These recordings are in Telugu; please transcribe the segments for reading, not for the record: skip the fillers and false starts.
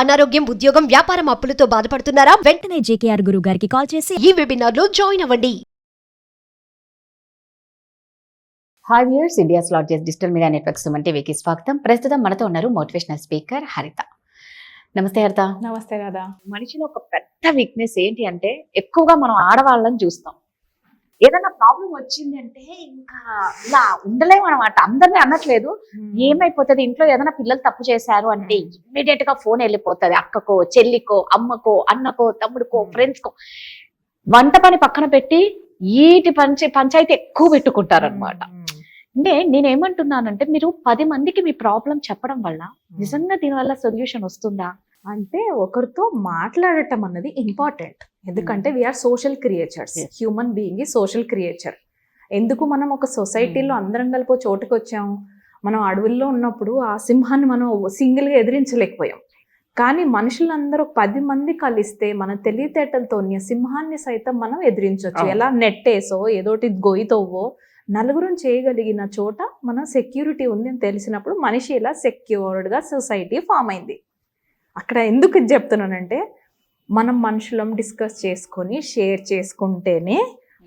అనారోగ్యం, ఉద్యోగం, వ్యాపారం అప్పులతో బాధపడుతున్నారా? వెంటనే జేకేఆర్ గురువు గారికి కాల్ చేసి ఈ వెబినార్ లో జాయిన్ అవ్వండి. Hi viewers, India's largest digital media network Suman టీవీకి స్వాగతం. ప్రస్తుతం మనతో ఉన్నారు మోటివేషనల్ స్పీకర్ హరిత. నమస్తే హరిత. నమస్తే రాధా. మనిషిలో ఒక పెద్ద వీక్నెస్ ఏంటి అంటే ఎక్కువగా మనం ఆడవాళ్ళని చూస్తాం. ఏదైనా ప్రాబ్లం వచ్చింది అంటే ఇంకా ఇలా ఉండలేము అనమాట. అందరినీ అనట్లేదు, ఏమైపోతుంది ఇంట్లో ఏదైనా పిల్లలు తప్పు చేశారు అంటే ఇమ్మీడియట్ గా ఫోన్ వెళ్ళిపోతుంది అక్కకో, చెల్లికో, అమ్మకో, అన్నకో, తమ్ముడికో, ఫ్రెండ్స్ కో. వంట పని పక్కన పెట్టి ఈటి పంచాయతీ ఎక్కువ పెట్టుకుంటారు అనమాట. అంటే నేనేమంటున్నానంటే, మీరు 10 మందికి మీ ప్రాబ్లం చెప్పడం వల్ల నిజంగా దీనివల్ల సొల్యూషన్ వస్తుందా? అంటే ఒకరితో మాట్లాడటం అన్నది ఇంపార్టెంట్. ఎందుకంటే we are social creatures. Human being ఈ సోషల్ క్రియేచర్. ఎందుకు మనం ఒక సొసైటీలో అందరం కలిపి చోటుకు వచ్చాము? మనం అడవుల్లో ఉన్నప్పుడు ఆ సింహాన్ని మనం సింగిల్గా ఎదిరించలేకపోయాం. కానీ మనుషులందరూ 10 మంది కలిస్తే మన తెలివితేటలతో సింహాన్ని సైతం మనం ఎదిరించవచ్చు. ఎలా నెట్టేసో ఏదోటి గొయ్యితోవో నలుగురం చేయగలిగిన చోట మనం సెక్యూరిటీ ఉంది అని తెలిసినప్పుడు మనిషి ఇలా సెక్యూర్డ్గా సొసైటీ ఫామ్ అయింది. అక్కడ ఎందుకు చెప్తున్నానంటే, మనం మనుషులం డిస్కస్ చేసుకొని షేర్ చేసుకుంటేనే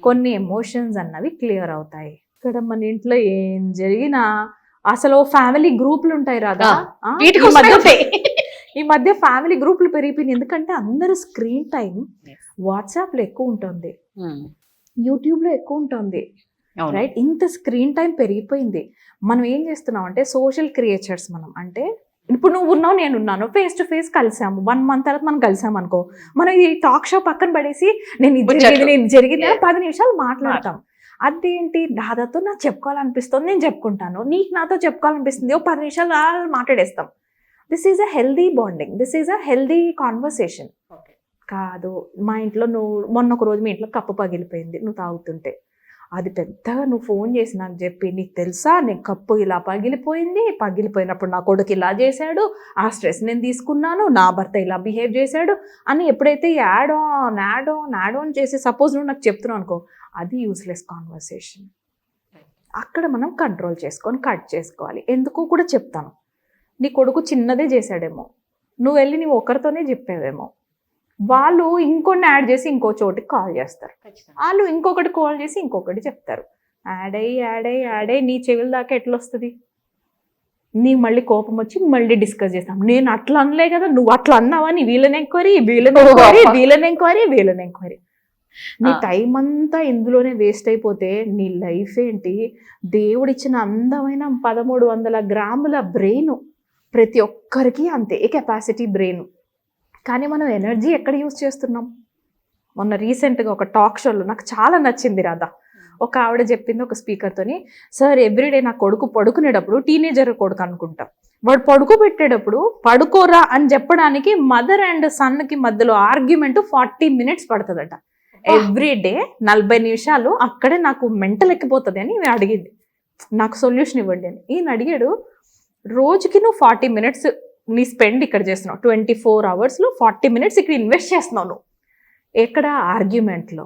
కొన్ని ఎమోషన్స్ అన్నవి క్లియర్ అవుతాయి. ఇక్కడ మన ఇంట్లో ఏం జరిగినా అసలు ఫ్యామిలీ గ్రూపులు ఉంటాయి రాదా. ఈ మధ్య ఫ్యామిలీ గ్రూపులు పెరిగిపోయినాయి. ఎందుకంటే అందరూ స్క్రీన్ టైం వాట్సాప్లో ఎక్కువ ఉంటుంది, యూట్యూబ్లో ఎక్కువ ఉంటుంది, రైట్? ఇంత స్క్రీన్ టైం పెరిగిపోయింది. మనం ఏం చేస్తున్నాం అంటే సోషల్ క్రియేచర్స్ మనం. అంటే ఇప్పుడు నువ్వు ఉన్నావు, నేను ఉన్నాను, ఫేస్ టు ఫేస్ కలిసాము. 1 month తర్వాత మనం కలిసాము అనుకో, మనం ఈ టాక్ షో పక్కన పడేసి నేను జరిగింది 10 నిమిషాలు మాట్లాడతాం. అదేంటి, దాదాతో నాకు చెప్పుకోవాలనిపిస్తుంది, నేను చెప్పుకుంటాను, నీకు నాతో చెప్పుకోవాలనిపిస్తుంది, 10 నిమిషాలు మాట్లాడేస్తాం. This is a healthy bonding, this is a healthy conversation. కాదు, మా ఇంట్లో నువ్వు మొన్న ఒక రోజు మీ ఇంట్లో కప్పు పగిలిపోయింది, నువ్వు తాగుతుంటే అది పెద్దగా నువ్వు ఫోన్ చేసి నాకు చెప్పి, నీకు తెలుసా నేను కప్పు ఇలా పగిలిపోయినప్పుడు నా కొడుకు ఇలా చేశాడు, ఆ స్ట్రెస్ నేను తీసుకున్నాను, నా భర్త ఇలా బిహేవ్ చేశాడు అని ఎప్పుడైతే యాడ్ ఆన్ చేసి సపోజ్ నువ్వు నాకు చెప్తున్నావు అనుకో, అది యూస్లెస్ కాన్వర్సేషన్. అక్కడ మనం కంట్రోల్ చేసుకొని కట్ చేసుకోవాలి. ఎందుకో కూడా చెప్తాను. నీ కొడుకు చిన్నదే చేశాడేమో, నువ్వు వెళ్ళి నువ్వు ఒకరితోనే చెప్పేవేమో, వాళ్ళు ఇంకొన్ని యాడ్ చేసి ఇంకో చోటికి కాల్ చేస్తారు, వాళ్ళు ఇంకొకటి కాల్ చేసి ఇంకొకటి చెప్తారు. యాడ్ అయ్యి నీ చెవుల దాకా ఎట్లా వస్తుంది? నీకు మళ్ళీ కోపం వచ్చి మళ్ళీ డిస్కస్ చేస్తాం. నేను అట్లా అనలే కదా, నువ్వు అట్లా అన్నావని వీళ్ళని ఎంక్వైరీ. నీ టైం అంతా ఇందులోనే వేస్ట్ అయిపోతే నీ లైఫ్ ఏంటి? దేవుడిచ్చిన అందమైన 1300 గ్రాముల బ్రెయిన్, ప్రతి ఒక్కరికి అంతే కెపాసిటీ బ్రెయిన్. కానీ మనం ఎనర్జీ ఎక్కడ యూజ్ చేస్తున్నాం? మొన్న రీసెంట్గా ఒక టాక్ షోలో నాకు చాలా నచ్చింది రాధా. ఒక ఆవిడ చెప్పింది ఒక స్పీకర్తోని, సార్ ఎవ్రీడే నా కొడుకు పడుకునేటప్పుడు, టీనేజర్ కొడుకు అనుకుంటాం, వాడు పడుకోబెట్టేటప్పుడు పడుకోరా అని చెప్పడానికి మదర్ అండ్ సన్కి మధ్యలో ఆర్గ్యుమెంట్ 40 minutes పడుతుందట. ఎవ్రీడే 40 నిమిషాలు అక్కడే నాకు మెంటల్ ఎక్కిపోతుంది అని అడిగింది. నాకు సొల్యూషన్ ఇవ్వండి అని. ఈయన అడిగాడు, రోజుకి నువ్వు 40 minutes నీ స్పెండ్ ఇక్కడ చేస్తున్నావు, 24 hours 40 minutes ఇక్కడ ఇన్వెస్ట్ చేస్తున్నావు. నువ్వు ఎక్కడ ఆర్గ్యుమెంట్లో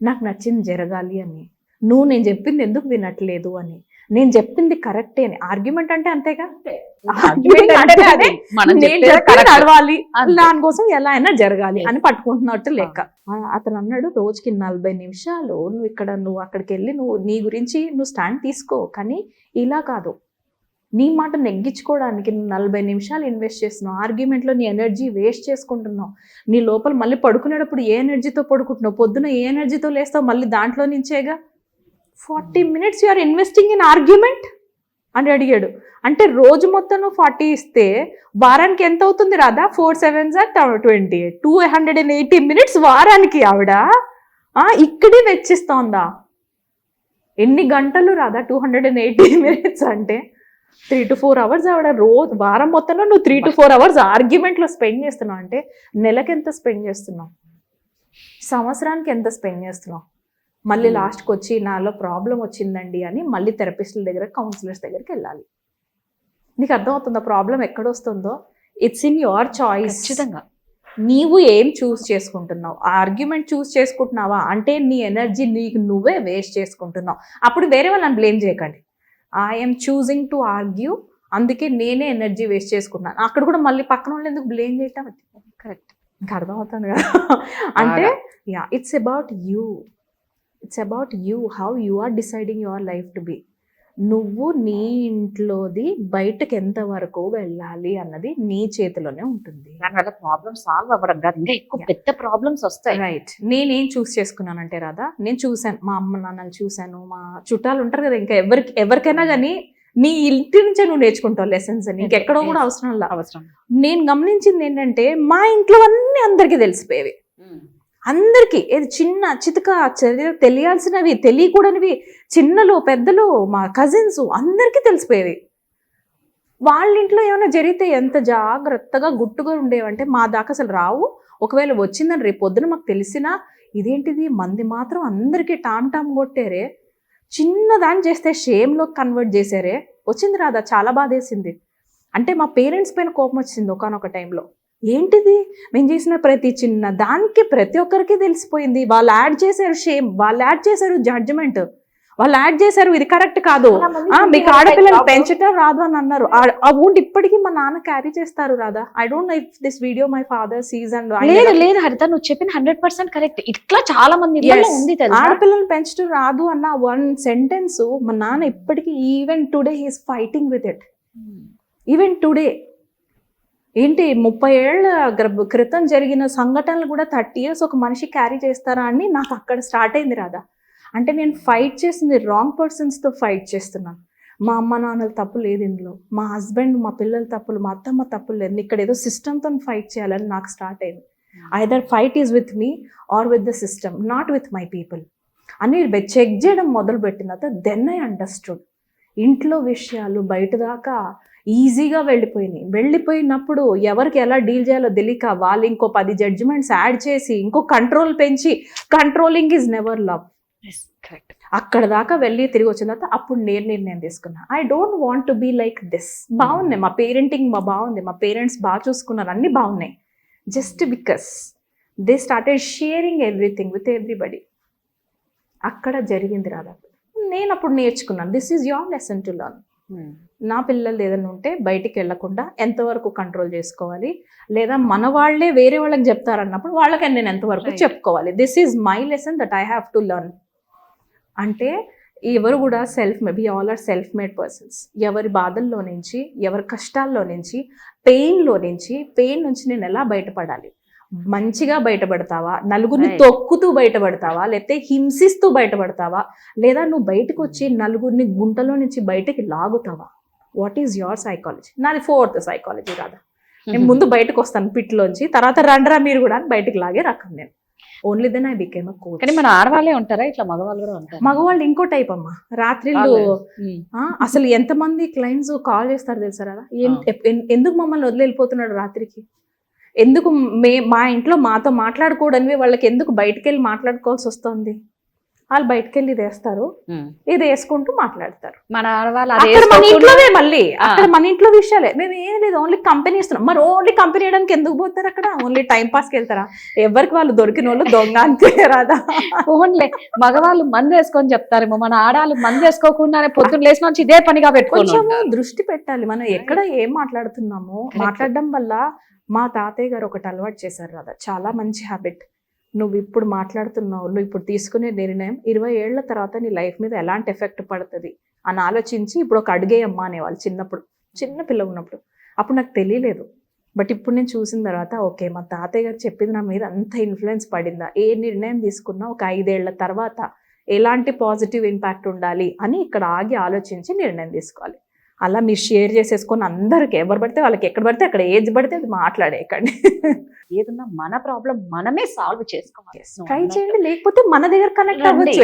నాకు నచ్చింది జరగాలి అని, నువ్వు నేను చెప్పింది ఎందుకు వినట్లేదు అని, నేను చెప్పింది కరెక్టే అని. ఆర్గ్యుమెంట్ అంటే అంతేగా, నడవాలి, దానికోసం ఎలా అయినా జరగాలి అని పట్టుకుంటున్నట్టు లెక్క. అతను అన్నాడు, రోజుకి 40 నిమిషాలు నువ్వు అక్కడికి వెళ్ళి నువ్వు నీ గురించి నువ్వు స్టాండ్ తీసుకో, కానీ ఇలా కాదు. నీ మాట నెగ్గించుకోవడానికి నువ్వు 40 నిమిషాలు ఇన్వెస్ట్ చేస్తున్నావు, ఆర్గ్యుమెంట్లో నీ ఎనర్జీ వేస్ట్ చేసుకుంటున్నావు. నీ లోపల మళ్ళీ పడుకునేటప్పుడు ఏ ఎనర్జీతో పడుకుంటున్నావు, పొద్దున ఏ ఎనర్జీతో లేస్తావు, మళ్ళీ దాంట్లో నుంచేగా. 40 minutes you are investing in argument అని అడిగాడు. అంటే రోజు మొత్తం నువ్వు 40 ఇస్తే వారానికి ఎంత అవుతుంది రాదా? 4 7s are 28, 280 minutes వారానికి ఆవిడ ఇక్కడే వెచ్చిస్తోందా? ఎన్ని గంటలు రాదా? 280 minutes అంటే 3 to 4 hours ఆవిడ రోజు వారం మొత్తంలో నువ్వు 3 to 4 hours ఆర్గ్యుమెంట్లో స్పెండ్ చేస్తున్నావు. అంటే నెలకి ఎంత స్పెండ్ చేస్తున్నావు, సంవత్సరానికి ఎంత స్పెండ్ చేస్తున్నావు? మళ్ళీ లాస్ట్కి వచ్చి నాలో ప్రాబ్లం వచ్చిందండి అని మళ్ళీ థెరపిస్టుల దగ్గర, కౌన్సిలర్స్ దగ్గరికి వెళ్ళాలి. నీకు అర్థమవుతుందా ప్రాబ్లం ఎక్కడ వస్తుందో? It's in your choice. ఖచ్చితంగా నీవు ఏం చూస్ చేసుకుంటున్నావు? ఆర్గ్యుమెంట్ చూస్ చేసుకుంటున్నావా అంటే నీ ఎనర్జీ నీకు నువ్వే వేస్ట్ చేసుకుంటున్నావు. అప్పుడు వేరే వాళ్ళని బ్లేమ్ చేయకండి. I am choosing to argue, అందుకే నేనే ఎనర్జీ వేస్ట్ చేసుకున్నాను. అక్కడ కూడా మళ్ళీ పక్కన వాళ్ళు ఎందుకు బ్లేమ్ చేయటం, కరెక్ట్. ఇంకా అర్థమవుతుంది కదా. అంటే yeah, it's about you, it's about you, how you are deciding your life to be. నువ్వు నీ ఇంట్లోది బయటకు ఎంత వరకు వెళ్ళాలి అన్నది నీ చేతిలోనే ఉంటుంది. దానివల్ల ప్రాబ్లమ్ సాల్వ్ అవ్వడం కాదు, ఇంకా ఎక్కువ పెద్ద ప్రాబ్లమ్స్ వస్తాయి. రైట్. నేనేం చూస్ చేసుకున్నానంటే రాధా, నేను చూశాను, మా అమ్మ నాన్నలు చూశాను, మా చుట్టాలు ఉంటారు కదా, ఇంకా ఎవరికైనా కానీ నీ ఇంటి నుంచే నువ్వు నేర్చుకుంటావు లెసన్స్ అని, ఇంకెక్కడో కూడా అవసరం. నేను గమనించింది ఏంటంటే మా ఇంట్లో అన్నీ అందరికీ తెలిసిపోయేవి. అందరికీ ఏది చిన్న చితక తెలియాల్సినవి, తెలియకూడనివి, చిన్నలు పెద్దలు, మా కజిన్స్ అందరికీ తెలిసిపోయేవి. వాళ్ళ ఇంట్లో ఏమైనా జరిగితే ఎంత జాగ్రత్తగా గుట్టుగా ఉండేవంటే మా దాకా అసలు రావు. ఒకవేళ వచ్చిందని రేపు పొద్దున మాకు తెలిసినా, ఇదేంటిది మంది మాత్రం అందరికీ టామ్ కొట్టారే, చిన్నదాన్ని చేస్తే షేమ్లో కన్వర్ట్ చేశారే, వచ్చింది రాదా, చాలా బాధేసింది. అంటే మా పేరెంట్స్ పైన కోపం వచ్చింది ఒకానొక టైంలో. ఏంటిది, మేము చేసిన ప్రతి చిన్న దానికి ప్రతి ఒక్కరికి తెలిసిపోయింది. వాళ్ళు యాడ్ చేశారు షేమ్, వాళ్ళు యాడ్ చేశారు జడ్జిమెంట్, వాళ్ళు యాడ్ చేశారు ఇది కరెక్ట్ కాదు, మీకు ఆడపిల్లలు పెంచడం రాదు అని అన్నారు. ఆ ఊండి ఇప్పటికీ మా నాన్న క్యారీ చేస్తారు రాదా. I don't know if this video my father seize and లేదు హరిత, నువ్వు చెప్పిన 100% కరెక్ట్. ఇట్లా చాలా మంది ఉంది, ఆడపిల్లలు పెంచడం రాదు అన్న వన్ సెంటెన్స్ మా నాన్న ఇప్పటికీ even today he's fighting with it. Even today ఏంటి 30 ఏళ్ల క్రితం జరిగిన సంఘటనలు కూడా 30 years ఒక మనిషి క్యారీ చేస్తారా అని నాకు అక్కడ స్టార్ట్ అయింది రాదా. అంటే నేను ఫైట్ చేసింది రాంగ్ పర్సన్స్తో ఫైట్ చేస్తున్నాను. మా అమ్మ నాన్నల తప్పు లేదు ఇందులో, మా హస్బెండ్ మా పిల్లల తప్పులు, మా అత్తమ్మ తప్పులు లేదు, ఇక్కడ ఏదో సిస్టమ్తో ఫైట్ చేయాలని నాకు స్టార్ట్ అయింది. Either fight is with me or with the system, not with my people అని చెక్ చేయడం మొదలుపెట్టిన తర్వాత దెన్ ఐ అండర్స్టూడ్. ఇంట్లో విషయాలు బయట దాకా ఈజీగా వెళ్ళిపోయినప్పుడు ఎవరికి ఎలా డీల్ చేయాలో తెలియక వాళ్ళు ఇంకో 10 జడ్జిమెంట్స్ యాడ్ చేసి ఇంకో కంట్రోల్ పెంచి, కంట్రోలింగ్ ఈజ్ నెవర్ లవ్. అక్కడ దాకా వెళ్ళి తిరిగి వచ్చిన తర్వాత అప్పుడు నేను నిర్ణయం తీసుకున్నా, I don't want to be like this. బాగున్నాయి మా పేరెంటింగ్, బాగుంది, మా పేరెంట్స్ బాగా చూసుకున్నారు, అన్నీ బాగున్నాయి. Just because they started sharing everything with everybody. అక్కడ జరిగింది రాదా. నేను అప్పుడు నేర్చుకున్నాను, this is your lesson to learn. నా పిల్లలు ఏదైనా ఉంటే బయటికి వెళ్లకుండా ఎంతవరకు కంట్రోల్ చేసుకోవాలి, లేదా మన వాళ్ళే వేరే వాళ్ళకి చెప్తారన్నప్పుడు వాళ్ళకి నేను ఎంతవరకు చెప్పుకోవాలి. This is my lesson that I have to learn. అంటే ఎవరు కూడా we all are self made persons. ఎవరి బాధల్లో నుంచి, ఎవరి కష్టాల్లో నుంచి, పెయిన్ నుంచి నేను ఎలా బయటపడాలి, మంచిగా బయటపడతావా, నలుగురిని తొక్కుతూ బయటపడతావా, లేకపోతే హింసిస్తూ బయటపడతావా, లేదా నువ్వు బయటకు వచ్చి నలుగురిని గుంటలో నుంచి బయటకి లాగుతావా? What is your psychology? నాది 4th సైకాలజీ రాదా. నేను ముందు బయటకు వస్తాను పిట్లోంచి, తర్వాత రండ్రా మీరు కూడా బయటకు లాగే రకం నేను. Only then I became a coach. కానీ మన ఆడవాళ్ళే ఉంటారా ఇట్లా, మగవాళ్ళు కూడా ఉంటారు? మగవాళ్ళు ఇంకో టైప్ అమ్మా. రాత్రిళ్ళు అసలు ఎంతమంది క్లయింట్స్ కాల్ చేస్తారు తెలుసా రాదా, ఎందుకు మమ్మల్ని వదిలి వెళ్ళిపోతున్నాడు రాత్రికి, ఎందుకు మా ఇంట్లో మాతో మాట్లాడుకోవడానికి వాళ్ళకి ఎందుకు బయటకు వెళ్ళి మాట్లాడుకోవాల్సి వస్తుంది. వాళ్ళు బయటకు వెళ్ళి ఇది వేస్తారు, ఇది వేసుకుంటూ మాట్లాడతారు. మన ఆడవాళ్ళు మన ఇంట్లోనే, మళ్ళీ అక్కడ మన ఇంట్లో విషయాలే. మేము ఏం లేదు, ఓన్లీ కంపెనీ ఇస్తున్నాం. మరి ఓన్లీ కంపెనీ వేయడానికి ఎందుకు పోతారు అక్కడ? ఓన్లీ టైం పాస్కి వెళ్తారా? ఎవరికి వాళ్ళు దొరికిన వాళ్ళు దొంగ అంతే రాదా. ఓన్లీ మగవాళ్ళు మందు వేసుకొని చెప్తారేమో, మన ఆడవాళ్ళు మందు వేసుకోకుండానే పొద్దున్న లేచిన నుంచి ఇదే పనిగా పెట్టుకోవచ్చు. దృష్టి పెట్టాలి మనం ఎక్కడ ఏం మాట్లాడుతున్నామో. మాట్లాడడం వల్ల మా తాతయ్య గారు ఒకటి అలవాటు చేశారు రాదా, చాలా మంచి హ్యాబిట్. నువ్వు ఇప్పుడు మాట్లాడుతున్నావు, నువ్వు ఇప్పుడు తీసుకునే నిర్ణయం 20 ఏళ్ల తర్వాత నీ లైఫ్ మీద ఎలాంటి ఎఫెక్ట్ పడుతుంది అని ఆలోచించి ఇప్పుడు ఒక అడిగేయమ్మా అనేవాళ్ళు చిన్న పిల్ల ఉన్నప్పుడు. అప్పుడు నాకు తెలియలేదు, బట్ ఇప్పుడు నేను చూసిన తర్వాత ఓకే, మా తాతయ్య గారు చెప్పింది నా మీద అంత ఇన్ఫ్లుయెన్స్ పడిందా, ఏ నిర్ణయం తీసుకున్నా ఒక 5 ఏళ్ల తర్వాత ఎలాంటి పాజిటివ్ ఇంపాక్ట్ ఉండాలి అని ఇక్కడ ఆగి ఆలోచించి నిర్ణయం తీసుకోవాలి. అలా మీరు షేర్ చేసేసుకొని అందరికి ఎవరు పడితే వాళ్ళకి ఎక్కడ పడితే అక్కడ ఏది పడితే అది మాట్లాడేయకండి. ఏదన్నా మన ప్రాబ్లం మనమే సాల్వ్ చేసుకోవాలి, ట్రై చేయండి. లేకపోతే మన దగ్గర కనెక్ట్ అవ్వచ్చు.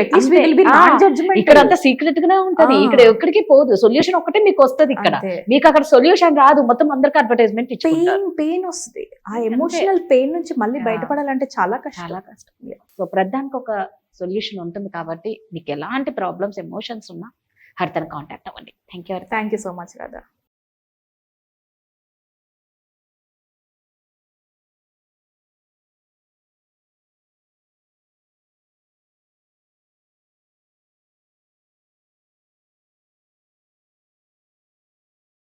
ఇక్కడ అంతా సీక్రెట్ గానే ఉంటది, ఇక్కడ ఎక్కడికి పోదు. సొల్యూషన్ ఒకటే మీకు వస్తుంది, ఇక్కడ మీకు అక్కడ సొల్యూషన్ రాదు. మొత్తం అందరికి అడ్వర్టైజ్మెంట్ పెయిన్ వస్తుంది. ఆ ఎమోషనల్ పెయిన్ నుంచి మళ్ళీ బయటపడాలంటే చాలా కష్టం. సో ప్రధానికి ఒక సొల్యూషన్ ఉంటుంది కాబట్టి మీకు ఎలాంటి ప్రాబ్లమ్స్ ఎమోషన్స్ ఉన్నా హరితను కాంటాక్ట్ అవ్వండి. Thank you so much Radha.